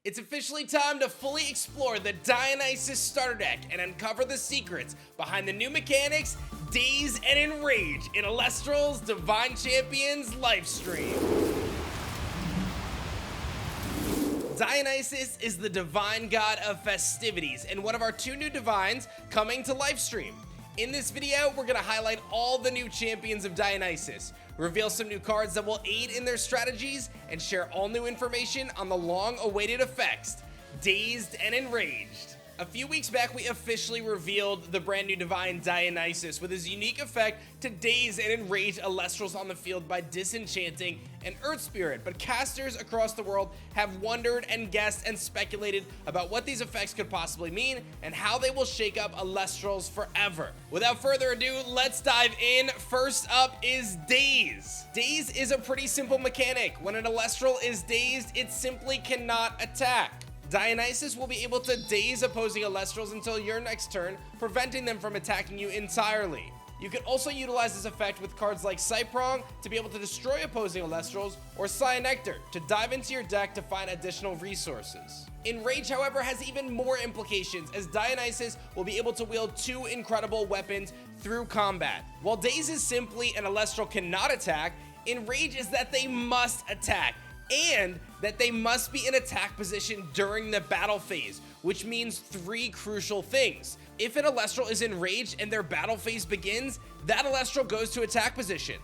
It's officially time to fully explore the Dionysus Starter Deck and uncover the secrets behind the new mechanics, Dazed and Enraged in Elestrals Divine Champions Lifestream. Dionysus is the divine god of festivities and one of our two new divines coming to Lifestream. In this video, we're going to highlight all the new champions of Dionysus, reveal some new cards that will aid in their strategies, and share all new information on the long-awaited effects, Dazed and Enraged. A few weeks back, we officially revealed the brand new divine Dionysus with his unique effect to daze and enrage Elestrals on the field by disenchanting an Earth Spirit, but casters across the world have wondered and guessed and speculated about what these effects could possibly mean and how they will shake up Elestrals forever. Without further ado, let's dive in. First up is Daze. Daze is a pretty simple mechanic. When an Elestral is dazed, it simply cannot attack. Dionysus will be able to daze opposing Elestrals until your next turn, preventing them from attacking you entirely. You can also utilize this effect with cards like Cyprong to be able to destroy opposing Elestrals, or Cyanectar to dive into your deck to find additional resources. Enrage, however, has even more implications, as Dionysus will be able to wield two incredible weapons through combat. While Daze is simply an Elestral cannot attack, Enrage is that they must attack, and that they must be in attack position during the battle phase, which means three crucial things. If an Elestral is enraged and their battle phase begins, that Elestral goes to attack position.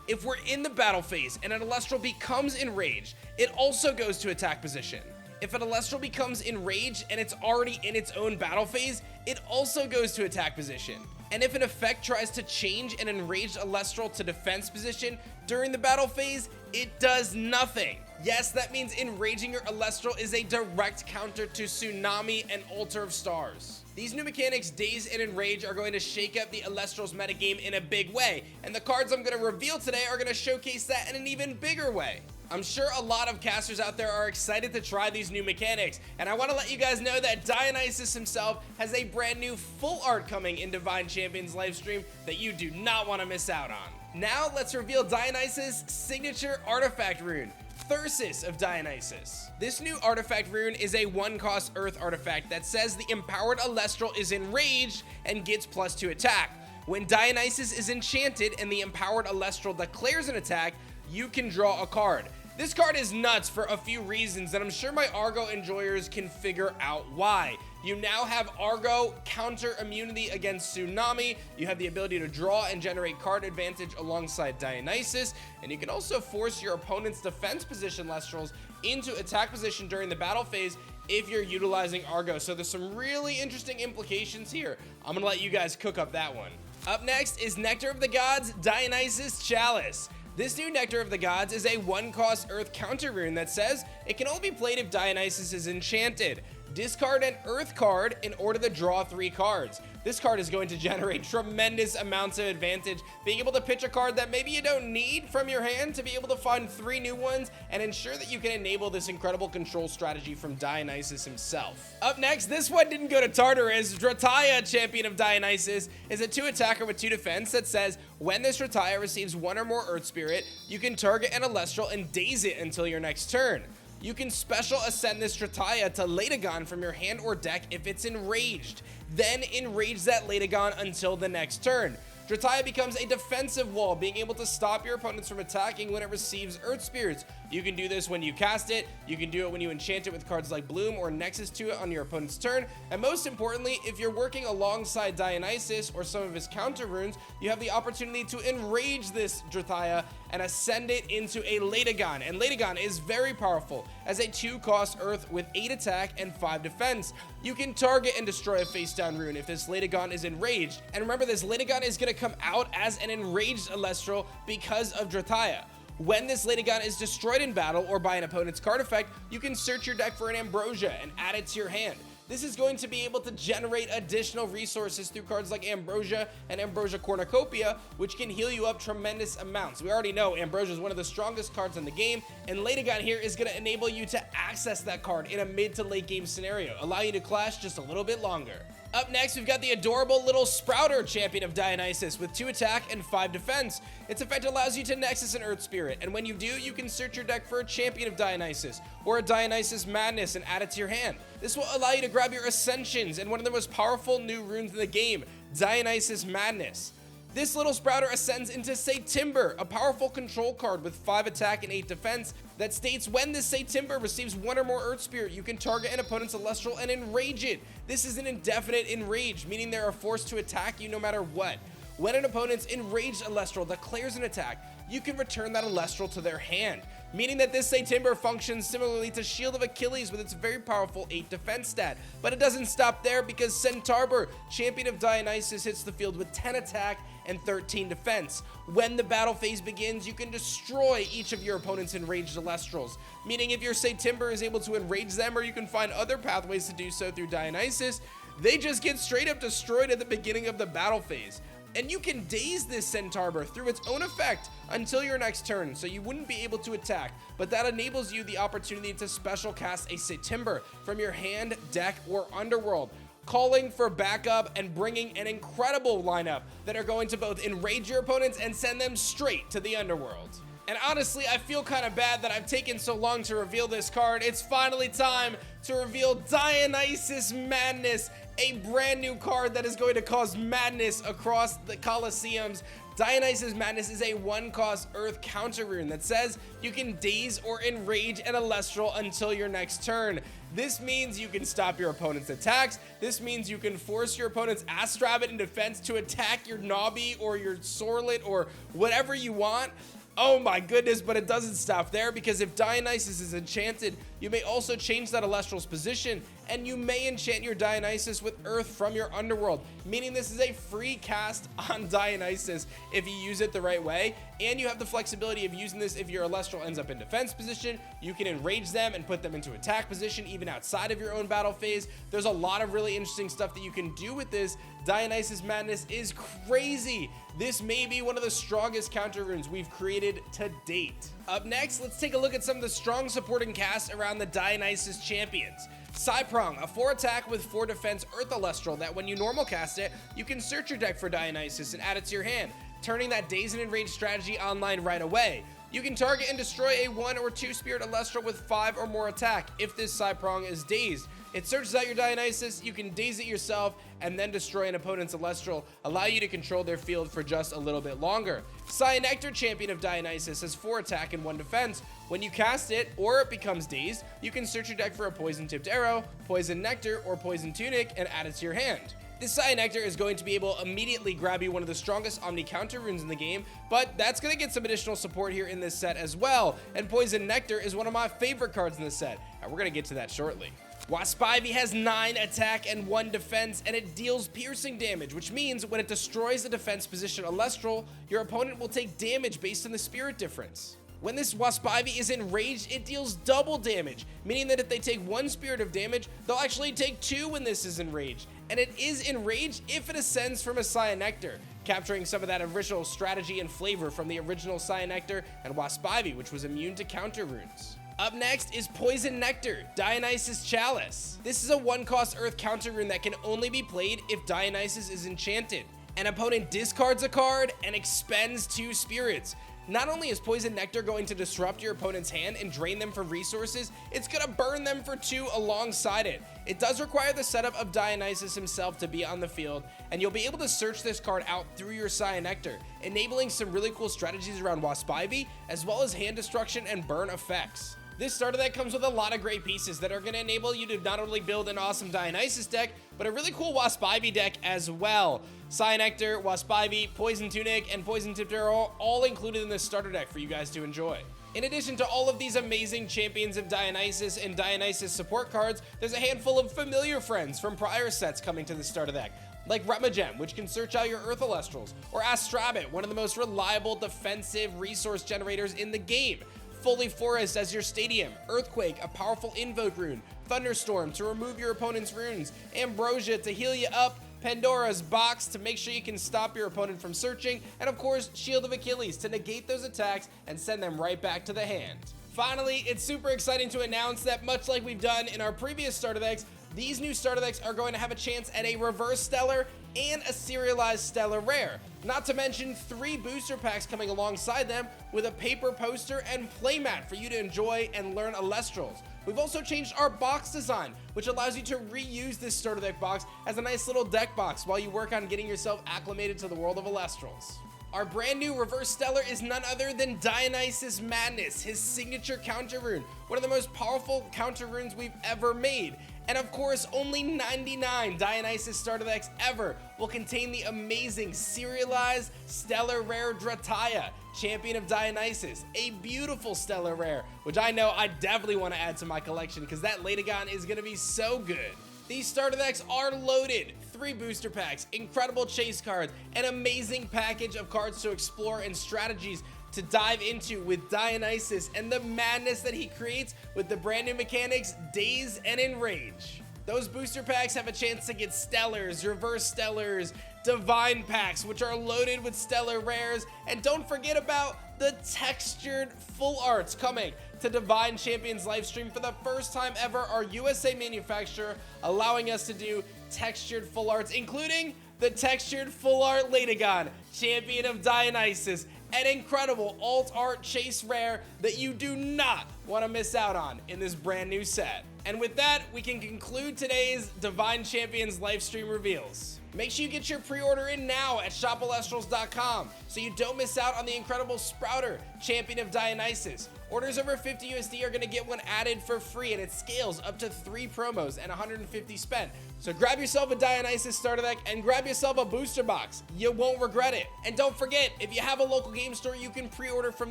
If we're in the battle phase and an Elestral becomes enraged, it also goes to attack position. If an Elestral becomes enraged and it's already in its own battle phase, it also goes to attack position. And if an effect tries to change an enraged Elestral to defense position during the battle phase, it does nothing. Yes, that means enraging your Elestral is a direct counter to Tsunami and Altar of Stars. These new mechanics, Daze and Enrage, are going to shake up the Elestrals metagame in a big way, and the cards I'm going to reveal today are going to showcase that in an even bigger way. I'm sure a lot of casters out there are excited to try these new mechanics, and I want to let you guys know that Dionysus himself has a brand new full art coming in Divine Champions Livestream that you do not want to miss out on. Now let's reveal Dionysus' signature artifact rune, Thyrsus of Dionysus. This new artifact rune is a 1-cost Earth artifact that says the empowered Elestral is enraged and gets +2 attack. When Dionysus is enchanted and the empowered Elestral declares an attack, you can draw a card. This card is nuts for a few reasons, and I'm sure my Argo enjoyers can figure out why. You now have Argo counter immunity against Tsunami, you have the ability to draw and generate card advantage alongside Dionysus, and you can also force your opponent's defense position Elestrals into attack position during the battle phase if you're utilizing Argo. So there's some really interesting implications here. I'm gonna let you guys cook up that one. Up next is Nectar of the Gods, Dionysus Chalice. This new Nectar of the Gods is a 1-cost Earth counter rune that says it can only be played if Dionysus is enchanted. Discard an Earth card in order to draw 3 cards. This card is going to generate tremendous amounts of advantage, being able to pitch a card that maybe you don't need from your hand to be able to find 3 new ones and ensure that you can enable this incredible control strategy from Dionysus himself. Up next, this one didn't go to Tartarus. Drataya, champion of Dionysus, is a 2-attacker with 2 defense that says when this Drataya receives 1 or more Earth Spirit, you can target an Elestral and daze it until your next turn. You can special ascend this Drataya to Latagon from your hand or deck if it's enraged. Then enrage that Latagon until the next turn. Drataya becomes a defensive wall, being able to stop your opponents from attacking when it receives Earth Spirits. You can do this when you cast it, you can do it when you enchant it with cards like Bloom or Nexus to it on your opponent's turn, and most importantly, if you're working alongside Dionysus or some of his counter runes, you have the opportunity to enrage this Drataya and ascend it into a Latagon. And Latagon is very powerful as a 2-cost Earth with 8 attack and 5 defense. You can target and destroy a face-down rune if this Latagon is enraged. And remember, this Latagon is going to come out as an enraged Elestral because of Drataya. When this Latagon is destroyed in battle or by an opponent's card effect, you can search your deck for an Ambrosia and add it to your hand. This is going to be able to generate additional resources through cards like Ambrosia and Ambrosia Cornucopia, which can heal you up tremendous amounts. We already know Ambrosia is one of the strongest cards in the game, and Latagon here is going to enable you to access that card in a mid to late game scenario, allow you to clash just a little bit longer. Up next, we've got the adorable little Sprouter Champion of Dionysus with 2 attack and 5 defense. Its effect allows you to Nexus an Earth Spirit, and when you do, you can search your deck for a Champion of Dionysus or a Dionysus Madness and add it to your hand. This will allow you to grab your Ascensions and one of the most powerful new runes in the game, Dionysus Madness. This little Sprouter ascends into Satimber, a powerful control card with 5 attack and 8 defense that states when this Satimber receives 1 or more Earth Spirit, you can target an opponent's Elestral and enrage it. This is an indefinite enrage, meaning they are forced to attack you no matter what. When an opponent's enraged Elestral declares an attack, you can return that Elestral to their hand, meaning that this Satimber functions similarly to Shield of Achilles with its very powerful 8 defense stat. But it doesn't stop there, because Centaur, Champion of Dionysus, hits the field with 10 attack and 13 defense. When the battle phase begins, you can destroy each of your opponent's enraged Elestrals, meaning if your Satimber is able to enrage them, or you can find other pathways to do so through Dionysus, they just get straight up destroyed at the beginning of the battle phase. And you can daze this Centaur through its own effect until your next turn, so you wouldn't be able to attack, but that enables you the opportunity to special cast a Satimber from your hand, deck, or underworld, calling for backup and bringing an incredible lineup that are going to both enrage your opponents and send them straight to the underworld. And honestly, I feel kind of bad that I've taken so long to reveal this card. It's finally time to reveal Dionysus Madness, a brand new card that is going to cause madness across the Colosseums. Dionysus Madness is a 1-cost Earth counter rune that says you can daze or enrage an Elestral until your next turn. This means you can stop your opponent's attacks. This means you can force your opponent's Astrabbit in defense to attack your Nobby or your Sorlet or whatever you want. Oh my goodness, but it doesn't stop there, because if Dionysus is enchanted, you may also change that Elestral's position, and you may enchant your Dionysus with Earth from your underworld, meaning this is a free cast on Dionysus if you use it the right way, and you have the flexibility of using this if your Elestral ends up in defense position. You can enrage them and put them into attack position even outside of your own battle phase. There's a lot of really interesting stuff that you can do with this. Dionysus Madness is crazy. This may be one of the strongest counter runes we've created to date. Up next, let's take a look at some of the strong supporting casts around the Dionysus champions. Cyprong, a 4 attack with 4 defense Earth Elestral that when you normal cast it, you can search your deck for Dionysus and add it to your hand, turning that Dazed and Enraged strategy online right away. You can target and destroy a 1 or 2 Spirit Elestral with 5 or more attack if this Cyprong is dazed. It searches out your Dionysus, you can daze it yourself, and then destroy an opponent's Elestral, allow you to control their field for just a little bit longer. Cyanectar, Champion of Dionysus, has 4 attack and 1 defense. When you cast it, or it becomes dazed, you can search your deck for a Poison-Tipped Arrow, Poison Nectar, or Poison Tunic, and add it to your hand. This Cyanectar is going to be able to immediately grab you one of the strongest Omni counter runes in the game, but that's going to get some additional support here in this set as well, and Poison Nectar is one of my favorite cards in this set, and we're going to get to that shortly. Waspivy has 9 attack and 1 defense, and it deals piercing damage, which means when it destroys a defense position Elestral, your opponent will take damage based on the spirit difference. When this Waspivy is enraged, it deals double damage, meaning that if they take 1 spirit of damage, they'll actually take 2 when this is enraged. And it is enraged if it ascends from a Cyanectar, capturing some of that original strategy and flavor from the original Cyanectar and Waspivy, which was immune to counter runes. Up next is Poison Nectar, Dionysus Chalice. This is a 1-cost Earth counter rune that can only be played if Dionysus is enchanted. An opponent discards a card and expends 2 spirits. Not only is Poison Nectar going to disrupt your opponent's hand and drain them for resources, it's going to burn them for 2 alongside it. It does require the setup of Dionysus himself to be on the field, and you'll be able to search this card out through your Cyanectar, enabling some really cool strategies around Waspivy, as well as hand destruction and burn effects. This starter deck comes with a lot of great pieces that are going to enable you to not only build an awesome Dionysus deck, but a really cool Waspivy deck as well. Cyanectar, Waspivy, Poison Tunic, and Poison-Tipped Arrow all included in this starter deck for you guys to enjoy. In addition to all of these amazing champions of Dionysus and Dionysus support cards, there's a handful of familiar friends from prior sets coming to the starter deck, like Remagem, which can search out your Earth Elestrals, or Astrabbit, one of the most reliable defensive resource generators in the game. Fully Forest as your stadium, Earthquake, a powerful invoke rune, Thunderstorm to remove your opponent's runes, Ambrosia to heal you up, Pandora's Box to make sure you can stop your opponent from searching, and of course, Shield of Achilles to negate those attacks and send them right back to the hand. Finally, it's super exciting to announce that much like we've done in our previous starter decks, these new starter decks are going to have a chance at a reverse stellar and a serialized stellar rare. Not to mention 3 booster packs coming alongside them with a paper poster and playmat for you to enjoy and learn Elestrals. We've also changed our box design, which allows you to reuse this starter deck box as a nice little deck box while you work on getting yourself acclimated to the world of Elestrals. Our brand new reverse stellar is none other than Dionysus Madness, his signature counter rune, one of the most powerful counter runes we've ever made. And of course, only 99 Dionysus Starter Decks ever will contain the amazing serialized Stellar Rare Drataya, Champion of Dionysus, a beautiful Stellar Rare, which I know I definitely want to add to my collection because that Latagon is going to be so good. These starter decks are loaded. 3 booster packs, incredible chase cards, an amazing package of cards to explore and strategies to dive into with Dionysus and the madness that he creates with the brand new mechanics Dazed and Enraged. Those booster packs have a chance to get stellars, reverse stellars, divine packs, which are loaded with stellar rares, and don't forget about the textured full arts coming to Divine Champions Lifestream for the first time ever, our USA manufacturer allowing us to do textured full arts, including the textured full art Latagon, Champion of Dionysus, an incredible alt art chase rare that you do not want to miss out on in this brand new set. And with that, we can conclude today's Divine Champions Lifestream reveals. Make sure you get your pre-order in now at shopelestrals.com so you don't miss out on the incredible Sprouter, Champion of Dionysus. Orders over 50 USD are going to get one added for free, and it scales up to 3 promos and 150 spent. So grab yourself a Dionysus starter deck and grab yourself a booster box. You won't regret it. And don't forget, if you have a local game store, you can pre-order from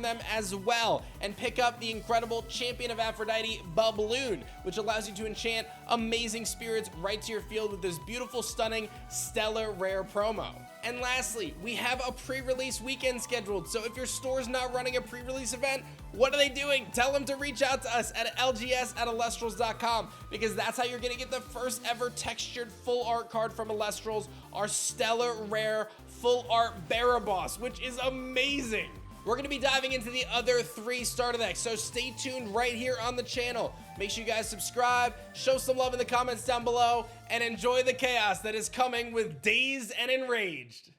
them as well and pick up the incredible Champion of Aphrodite Balloon, which allows you to enchant amazing spirits right to your field with this beautiful, stunning, stellar rare promo. And lastly, we have a pre-release weekend scheduled, so if your store's not running a pre-release event, what are they doing? Tell them to reach out to us at lgs@elestrals.com because that's how you're gonna get the first ever textured full art card from Elestrals, our stellar rare full art Barraboss, which is amazing. We're going to be diving into the other 3 starter decks, so stay tuned right here on the channel. Make sure you guys subscribe, show some love in the comments down below, and enjoy the chaos that is coming with Dazed and Enraged.